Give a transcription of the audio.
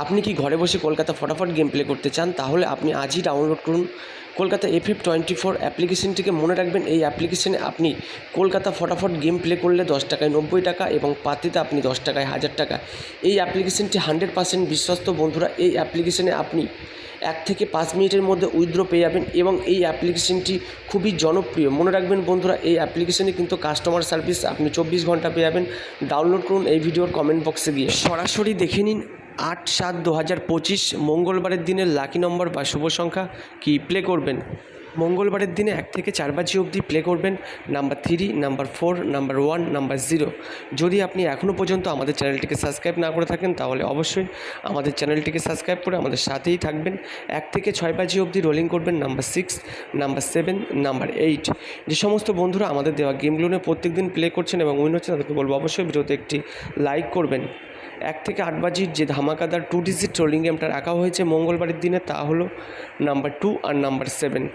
আপনি কি ঘরে বসে কলকাতা ফটাফট গেম প্লে করতে চান? তাহলে আপনি আজই ডাউনলোড করুন কলকাতা FF24 অ্যাপ্লিকেশনটিকে। মনে রাখবেন, এই অ্যাপ্লিকেশনে আপনি কলকাতা ফটাফট গেম প্লে করলে 10 টাকায় 90 টাকা এবং পাতিতে আপনি 10 টাকায় 1000 টাকা। এই অ্যাপ্লিকেশনটি 100% বিশ্বস্ত বন্ধুরা। এই অ্যাপ্লিকেশনে আপনি 1 থেকে 5 মিনিটের মধ্যে উইথড্র পেয়ে যাবেন এবং এই অ্যাপ্লিকেশনটি খুবই জনপ্রিয়। মনে রাখবেন বন্ধুরা, এই অ্যাপ্লিকেশনে কিন্তু কাস্টমার সার্ভিস আপনি 24 ঘন্টা পেয়ে যাবেন। ডাউনলোড করুন এই ভিডিওর কমেন্ট বক্সে গিয়ে। সরাসরি দেখে নিন 8/7/2025 মঙ্গলবারের দিনের লাকি নম্বর বা শুভ সংখ্যা কি প্লে করবেন। মঙ্গলবারের দিনে 1 থেকে 4 বাজি অবধি প্লে করবেন নাম্বার 3, নাম্বার 4, নাম্বার 1, নাম্বার 0। যদি আপনি এখনও পর্যন্ত আমাদের চ্যানেলটিকে সাবস্ক্রাইব না করে থাকেন তাহলে অবশ্যই আমাদের চ্যানেলটিকে সাবস্ক্রাইব করে আমাদের সাথেই থাকবেন। 1 থেকে 6 বাজি অবধি রোলিং করবেন নাম্বার 6, নাম্বার 7, নাম্বার 8। যে সমস্ত বন্ধুরা আমাদের দেওয়া গেমগুলো নিয়ে প্রত্যেক দিন প্লে করছেন এবং উইন হচ্ছেন তাদেরকে বলবো অবশ্যই ভিডিওতে একটি লাইক করবেন। 1 থেকে 8 বাজির যে ধামাকাদার 2 ডিজিট রোলিং গেমটা রাখা হয়েছে মঙ্গলবারের দিনে, তা হলো নাম্বার 2 আর নাম্বার 7।